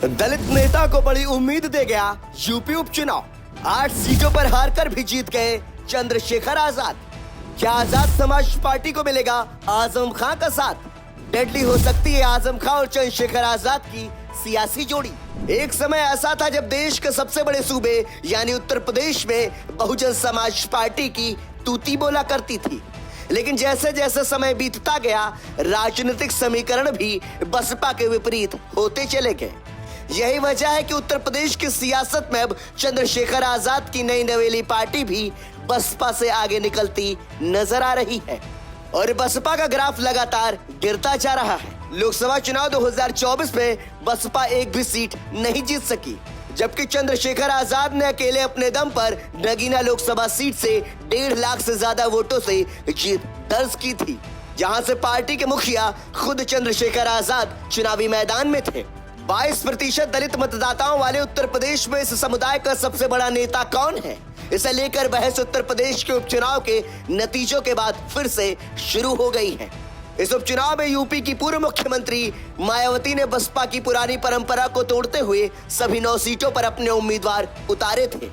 दलित नेता को बड़ी उम्मीद दे गया यूपी उपचुनाव। 8 सीटों पर हारकर भी जीत गए चंद्रशेखर आजाद। क्या आजाद समाज पार्टी को मिलेगा आजम खां का साथ? डेडली हो सकती है आजम खां और चंद्रशेखर आजाद की सियासी जोड़ी। एक समय ऐसा था जब देश के सबसे बड़े सूबे यानी उत्तर प्रदेश में बहुजन समाज पार्टी की तूती बोला करती थी, लेकिन जैसे जैसे समय बीतता गया राजनीतिक समीकरण भी बसपा के विपरीत होते चले गए। यही वजह है कि उत्तर प्रदेश की सियासत में अब चंद्रशेखर आजाद की नई नवेली पार्टी भी बसपा से आगे निकलती नजर आ रही है और बसपा का ग्राफ लगातार गिरता जा रहा है। लोकसभा चुनाव 2024 में बसपा एक भी सीट नहीं जीत सकी, जबकि चंद्रशेखर आजाद ने अकेले अपने दम पर नगीना लोकसभा सीट से 1.5 लाख से ज्यादा वोटों से जीत दर्ज की थी, जहां से पार्टी के मुखिया खुद चंद्रशेखर आजाद चुनावी मैदान में थे। 22% दलित मतदाताओं वाले उत्तर प्रदेश में इस समुदाय का सबसे बड़ा नेता कौन है, इसे लेकर बहस उत्तर प्रदेश के उपचुनाव के नतीजों के बाद फिर से शुरू हो गई है। इस उपचुनाव में यूपी की पूर्व मुख्यमंत्री मायावती ने बसपा की पुरानी परंपरा को तोड़ते हुए सभी 9 सीटों पर अपने उम्मीदवार उतारे थे।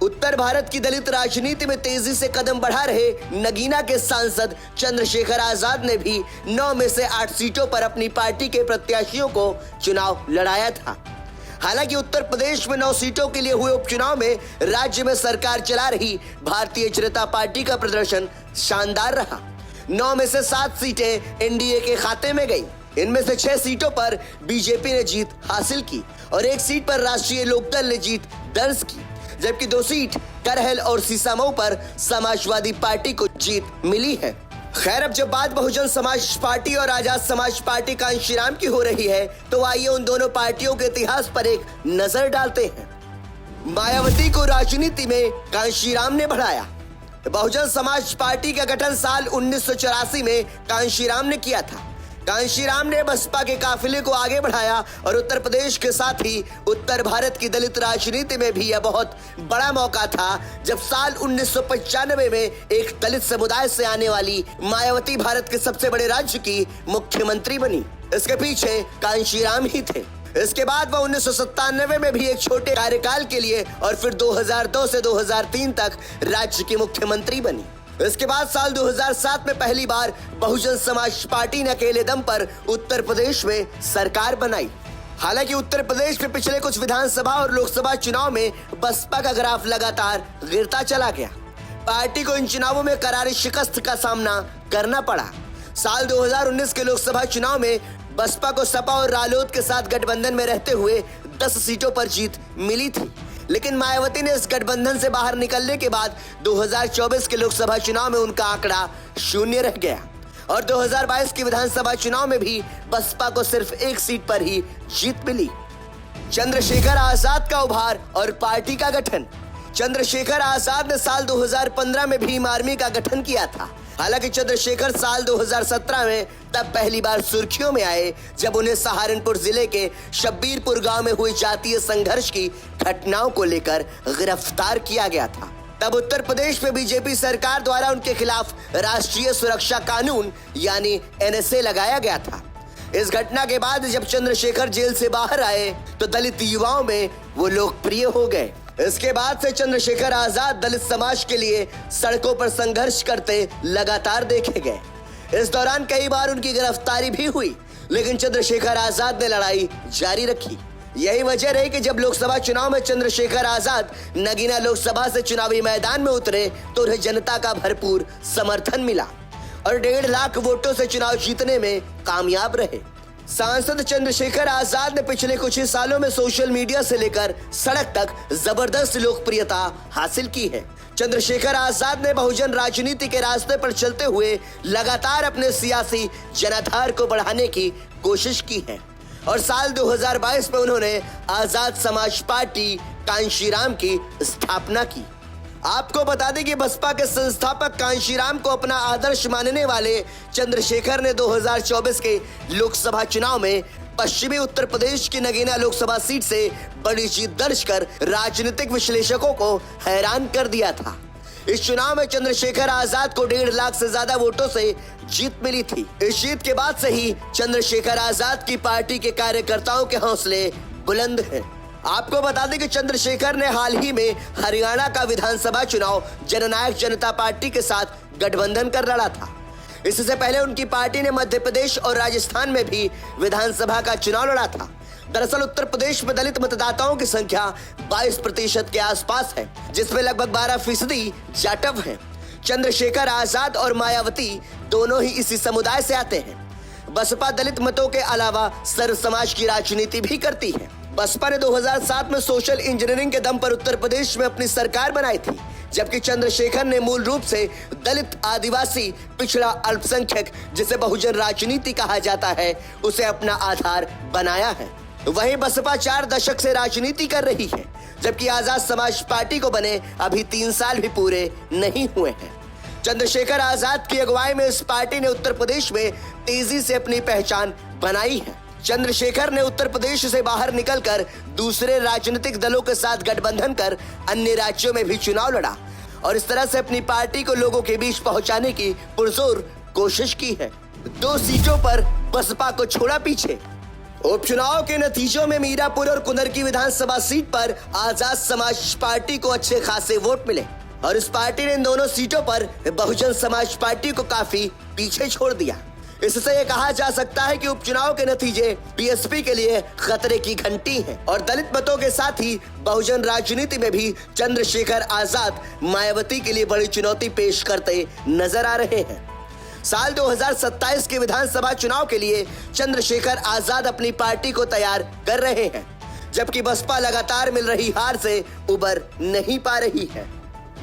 उत्तर भारत की दलित राजनीति में तेजी से कदम बढ़ा रहे नगीना के सांसद चंद्रशेखर आजाद ने भी 9 में से 8 सीटों पर अपनी पार्टी के प्रत्याशियों को चुनाव लड़ाया था। हालांकि उत्तर प्रदेश में 9 सीटों के लिए हुए उपचुनाव में राज्य में सरकार चला रही भारतीय जनता पार्टी का प्रदर्शन शानदार रहा। 9 में से 7 सीटें एनडीए के खाते में गई। इनमें से 6 सीटों पर बीजेपी ने जीत हासिल की और 1 सीट पर राष्ट्रीय लोकदल ने जीत दर्ज की, जबकि 2 सीट करहल और सीसामऊ पर समाजवादी पार्टी को जीत मिली है। खैर, अब जब बात बहुजन समाज पार्टी और आजाद समाज पार्टी कांशीराम की हो रही है, तो आइए उन दोनों पार्टियों के इतिहास पर एक नजर डालते हैं। मायावती को राजनीति में कांशीराम ने बढ़ाया। बहुजन समाज पार्टी का गठन साल 1984 में कांशीराम ने किया था। कांशीराम ने बसपा के काफिले को आगे बढ़ाया और उत्तर प्रदेश के साथ ही उत्तर भारत की दलित राजनीति में भी यह बहुत बड़ा मौका था जब साल 1995 में एक दलित समुदाय से आने वाली मायावती भारत के सबसे बड़े राज्य की मुख्यमंत्री बनी। इसके पीछे कांशीराम ही थे। इसके बाद वह 1997 में भी एक छोटे कार्यकाल के लिए और फिर 2002 से 2003 तक राज्य की मुख्यमंत्री बनी। इसके बाद साल 2007 में पहली बार बहुजन समाज पार्टी ने अकेले दम पर उत्तर प्रदेश में सरकार बनाई। हालांकि उत्तर प्रदेश में पिछले कुछ विधानसभा और लोकसभा चुनाव में बसपा का ग्राफ लगातार गिरता चला गया। पार्टी को इन चुनावों में करारी शिकस्त का सामना करना पड़ा। साल 2019 के लोकसभा चुनाव में बसपा को सपा और रालोद के साथ गठबंधन में रहते हुए 10 सीटों पर जीत मिली थी, लेकिन मायावती ने इस गठबंधन से बाहर निकलने के बाद 2024 के लोकसभा चुनाव में उनका आंकड़ा 0 रह गया और 2022 के विधानसभा चुनाव में भी बसपा को सिर्फ 1 सीट पर ही जीत मिली। चंद्रशेखर आजाद का उभार और पार्टी का गठन। चंद्रशेखर आजाद ने साल 2015 में भीम आर्मी का गठन किया था। हालांकि चंद्रशेखर साल 2017 में तब पहली बार सुर्खियों में आए जब उन्हें सहारनपुर जिले के शब्बीरपुर गांव में हुई जातीय संघर्ष की घटनाओं को लेकर गिरफ्तार किया गया था। तब उत्तर प्रदेश में बीजेपी सरकार द्वारा उनके खिलाफ राष्ट्रीय सुरक्षा कानून यानी एनएसए लगाया गया था। इस घटना के बाद जब चंद्रशेखर जेल से बाहर आए तो दलित युवाओं में वो लोकप्रिय हो गए। इसके बाद से चंद्रशेखर आजाद दलित समाज के लिए सड़कों पर संघर्ष करते लगातार देखे गए। इस दौरान कई बार उनकी गिरफ्तारी भी हुई, लेकिन चंद्रशेखर आजाद ने लड़ाई जारी रखी। यही वजह रही कि जब लोकसभा चुनाव में चंद्रशेखर आजाद नगीना लोकसभा से चुनावी मैदान में उतरे तो उन्हें जनता का भरपूर समर्थन मिला और 1.5 लाख वोटों से चुनाव जीतने में कामयाब रहे। सांसद चंद्रशेखर आजाद ने पिछले कुछ ही सालों में सोशल मीडिया से लेकर सड़क तक जबरदस्त लोकप्रियता हासिल की है। चंद्रशेखर आजाद ने बहुजन राजनीति के रास्ते पर चलते हुए लगातार अपने सियासी जनाधार को बढ़ाने की कोशिश की है और साल 2022 में उन्होंने आजाद समाज पार्टी कांशीराम की स्थापना की। आपको बता दें कि बसपा के संस्थापक कांशीराम को अपना आदर्श मानने वाले चंद्रशेखर ने 2024 के लोकसभा चुनाव में पश्चिमी उत्तर प्रदेश की नगीना लोकसभा सीट से बड़ी जीत दर्ज कर राजनीतिक विश्लेषकों को हैरान कर दिया था। इस चुनाव में चंद्रशेखर आजाद को 1.5 लाख से ज्यादा वोटों से जीत मिली थी। इस जीत के बाद से ही चंद्रशेखर आजाद की पार्टी के कार्यकर्ताओं के हौसले बुलंद हैं। आपको बता दें कि चंद्रशेखर ने हाल ही में हरियाणा का विधानसभा चुनाव जननायक जनता पार्टी के साथ गठबंधन कर लड़ा था। इससे पहले उनकी पार्टी ने मध्य प्रदेश और राजस्थान में भी विधानसभा का चुनाव लड़ा था। दरअसल उत्तर प्रदेश में दलित मतदाताओं की संख्या 22% के आसपास है, जिसमें लगभग 12% जाटव हैं। चंद्रशेखर आजाद और मायावती दोनों ही इसी समुदाय से आते हैं। बसपा दलित मतों के अलावा सर्व समाज की राजनीति भी करती है। बसपा ने 2007 में सोशल इंजीनियरिंग के दम पर उत्तर प्रदेश में अपनी सरकार बनाई थी, जबकि चंद्रशेखर ने मूल रूप से दलित, आदिवासी, पिछड़ा, अल्पसंख्यक, जिसे बहुजन राजनीति कहा जाता है, उसे अपना आधार बनाया है। वहीं बसपा 4 दशक से राजनीति कर रही है, जबकि आजाद समाज पार्टी को बने अभी 3 साल भी पूरे नहीं हुए हैं। चंद्रशेखर आजाद की अगुवाई में इस पार्टी ने उत्तर प्रदेश में तेजी से अपनी पहचान बनाई है। चंद्रशेखर ने उत्तर प्रदेश से बाहर निकलकर दूसरे राजनीतिक दलों के साथ गठबंधन कर अन्य राज्यों में भी चुनाव लड़ा और इस तरह से अपनी पार्टी को लोगों के बीच पहुंचाने की पुरजोर कोशिश की है। 2 सीटों पर बसपा को छोड़ा पीछे। उपचुनाव के नतीजों में मीरापुर और कुंदरकी विधानसभा सीट पर आजाद समाज पार्टी को अच्छे खासे वोट मिले और इस पार्टी ने इन दोनों सीटों पर बहुजन समाज पार्टी को काफी पीछे छोड़ दिया। इससे ये कहा जा सकता है कि उपचुनाव के नतीजे बीएसपी के लिए खतरे की घंटी हैं और दलित मतों के साथ ही बहुजन राजनीति में भी चंद्रशेखर आजाद मायावती के लिए बड़ी चुनौती पेश करते नजर आ रहे हैं। साल 2027 के विधानसभा चुनाव के लिए चंद्रशेखर आजाद अपनी पार्टी को तैयार कर रहे हैं, जबकि बसपा लगातार मिल रही हार से उबर नहीं पा रही है।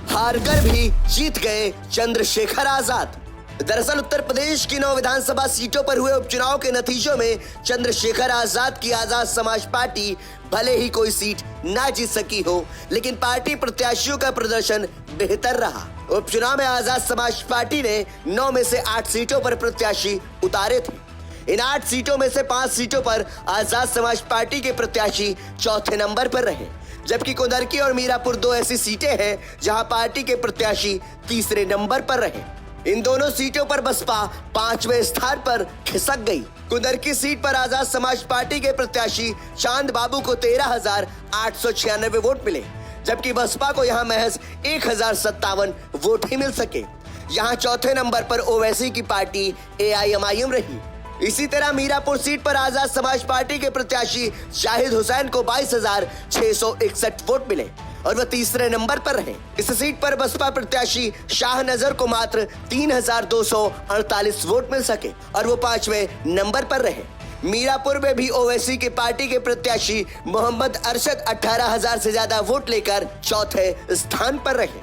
हारकर भी जीत गए चंद्रशेखर आजाद। दरअसल उत्तर प्रदेश की 9 विधानसभा सीटों पर हुए उपचुनाव के नतीजों में चंद्रशेखर आजाद की आजाद समाज पार्टी भले ही कोई सीट ना जीत सकी हो, लेकिन पार्टी प्रत्याशियों का प्रदर्शन बेहतर रहा। उपचुनाव में आजाद समाज पार्टी ने 9 में से 8 सीटों पर प्रत्याशी उतारे थे। इन 8 सीटों में से 5 सीटों पर आजाद समाज पार्टी के प्रत्याशी चौथे नंबर पर रहे, जबकि कुंदरकी और मीरापुर 2 ऐसी सीटें हैं जहां पार्टी के प्रत्याशी तीसरे नंबर पर रहे। इन दोनों सीटों पर बसपा 5वें स्थान पर खिसक गई। कुंदरकी सीट पर आजाद समाज पार्टी के प्रत्याशी चांद बाबू को 13,896 वोट मिले, जबकि बसपा को यहां महज 1,057 वोट ही मिल सके। यहां चौथे नंबर पर ओवैसी की पार्टी AIMIM रही। इसी तरह मीरापुर सीट पर आजाद समाज पार्टी के प्रत्याशी शाहिद हुसैन को 22,661 वोट मिले और वह तीसरे नंबर पर रहे। इस सीट पर बसपा प्रत्याशी शाह नजर को मात्र 3,248 वोट मिल सके और वो 5वें नंबर पर रहे। मीरापुर में भी ओवैसी की पार्टी के प्रत्याशी मोहम्मद अरशद 18,000 से ज्यादा वोट लेकर चौथे स्थान पर रहे।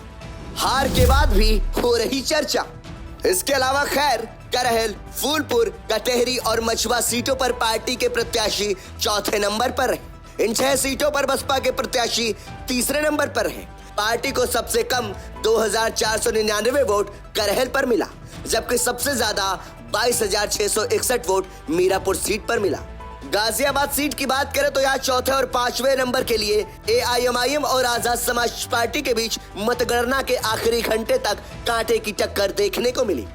हार के बाद भी हो रही चर्चा। इसके अलावा खैर, करहल, फूलपुर, कटेहरी और मछुआ सीटों पर पार्टी के प्रत्याशी चौथे नंबर पर रहे। इन 6 सीटों पर बसपा के प्रत्याशी तीसरे नंबर पर हैं। पार्टी को सबसे कम 2,499 वोट करहल पर मिला, जबकि सबसे ज्यादा 22,661 वोट मीरापुर सीट पर मिला। गाजियाबाद सीट की बात करें तो यहाँ चौथे और 5वें नंबर के लिए AIMIM और आजाद समाज पार्टी के बीच मतगणना के आखिरी घंटे तक कांटे की टक्कर देखने को मिली।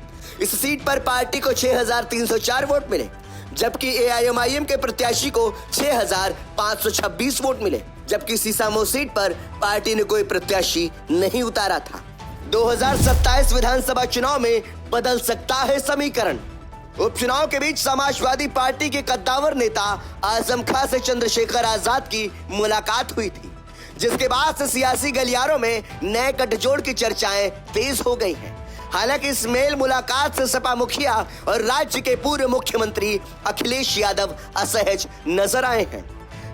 इस सीट पर पार्टी को 6,304 वोट मिले, जबकि AIMIM के प्रत्याशी को 6,526 वोट मिले, जबकि सीसामो सीट पर पार्टी ने कोई प्रत्याशी नहीं उतारा था। 2027 विधानसभा चुनाव में बदल सकता है समीकरण। उपचुनाव के बीच समाजवादी पार्टी के कद्दावर नेता आजम खां से चंद्रशेखर आजाद की मुलाकात हुई थी, जिसके बाद से सियासी गलियारों में नए गठजोड़ की चर्चाएं तेज हो गई हैं। हालांकि इस मेल मुलाकात से सपा मुखिया और राज्य के पूर्व मुख्यमंत्री अखिलेश यादव असहज नजर आए हैं।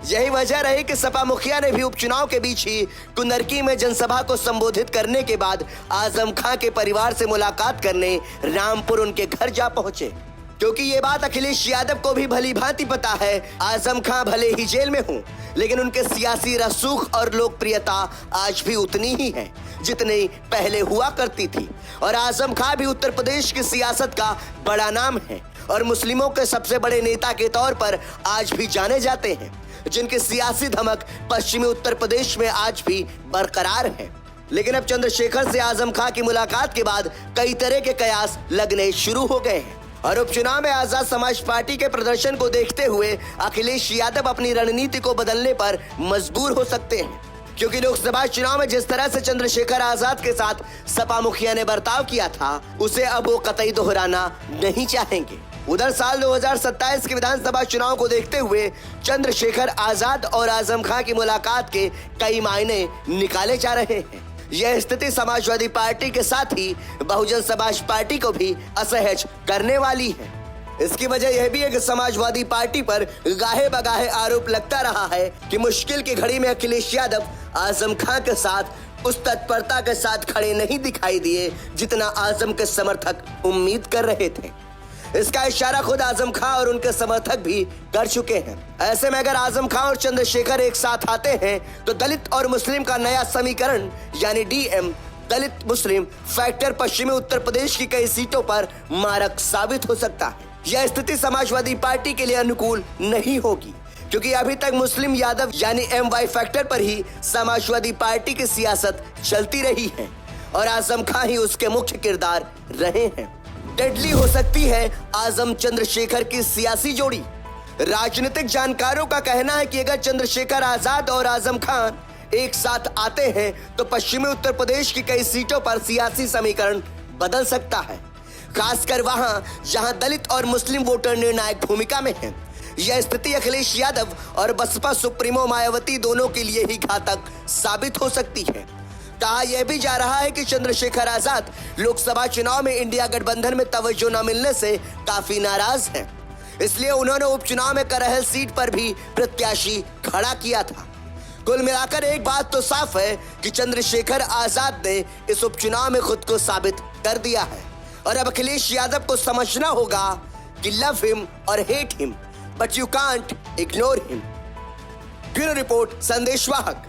यही वजह रही कि सपा मुखिया ने भी उपचुनाव के बीच ही कुंदरकी में जनसभा को संबोधित करने के बाद आजम खां के परिवार से मुलाकात करने रामपुर उनके घर जा पहुंचे, क्योंकि ये बात अखिलेश यादव को भी भली भांति पता है। आजम खां भले ही जेल में हों, लेकिन उनके सियासी रसूख और लोकप्रियता आज भी उतनी ही है जितनी पहले हुआ करती थी। और आजम खां भी उत्तर प्रदेश की सियासत का बड़ा नाम है और मुस्लिमों के सबसे बड़े नेता के तौर पर आज भी जाने जाते हैं, जिनकी सियासी धमक पश्चिमी उत्तर प्रदेश में आज भी बरकरार है। लेकिन अब चंद्रशेखर से आजम खां की मुलाकात के बाद कई तरह के कयास लगने शुरू हो गए हैं। और उपचुनाव में आजाद समाज पार्टी के प्रदर्शन को देखते हुए अखिलेश यादव अपनी रणनीति को बदलने पर मजबूर हो सकते हैं, क्योंकि लोकसभा चुनाव में जिस तरह से चंद्रशेखर आजाद के साथ सपा मुखिया ने बर्ताव किया था, उसे अब वो कतई दोहराना नहीं चाहेंगे। उधर साल 2027 के विधानसभा चुनाव को देखते हुए चंद्रशेखर आजाद और आजम खां की मुलाकात के कई मायने निकाले जा रहे हैं। यह स्थिति समाजवादी पार्टी के साथ ही बहुजन समाज पार्टी को भी असहज करने वाली है। इसकी वजह यह भी है कि समाजवादी पार्टी पर गाहे बगाहे आरोप लगता रहा है कि मुश्किल की घड़ी में अखिलेश यादव आजम खां के साथ उस तत्परता के साथ खड़े नहीं दिखाई दिए जितना आजम के समर्थक उम्मीद कर रहे थे। इसका इशारा खुद आजम खां और उनके समर्थक भी कर चुके हैं। ऐसे में अगर आजम खां और चंद्रशेखर एक साथ आते हैं तो दलित और मुस्लिम का नया समीकरण यानी डीएम दलित मुस्लिम फैक्टर पश्चिमी उत्तर प्रदेश की कई सीटों पर मारक साबित हो सकता है। यह स्थिति समाजवादी पार्टी के लिए अनुकूल नहीं होगी, क्योंकि अभी तक मुस्लिम यादव यानी एमवाई फैक्टर पर ही समाजवादी पार्टी की सियासत चलती रही है और आजम खां ही उसके मुख्य किरदार रहे हैं। डेडली हो सकती है आजम चंद्रशेखर की सियासी जोड़ी। राजनीतिक जानकारों का कहना है कि अगर चंद्रशेखर आजाद और आजम खान एक साथ आते हैं तो पश्चिमी उत्तर प्रदेश की कई सीटों पर सियासी समीकरण बदल सकता है, खासकर वहां जहां दलित और मुस्लिम वोटर निर्णायक भूमिका में हैं। यह स्थिति अखिलेश यादव और बसपा सुप्रीमो मायावती दोनों के लिए ही घातक साबित हो सकती है। कहा यह भी जा रहा है कि चंद्रशेखर आजाद लोकसभा चुनाव में इंडिया गठबंधन में तवज्जो न मिलने से काफी नाराज हैं। इसलिए उन्होंने उपचुनाव में करहल सीट पर भी प्रत्याशी खड़ा किया था। कुल मिलाकर एक बात तो साफ है कि चंद्रशेखर आजाद ने इस उपचुनाव में खुद को साबित कर दिया है और अब अखिलेश यादव को समझना होगा कि लव हिम और hate him but you can't ignore him. Bureau report, संदेश वाहक।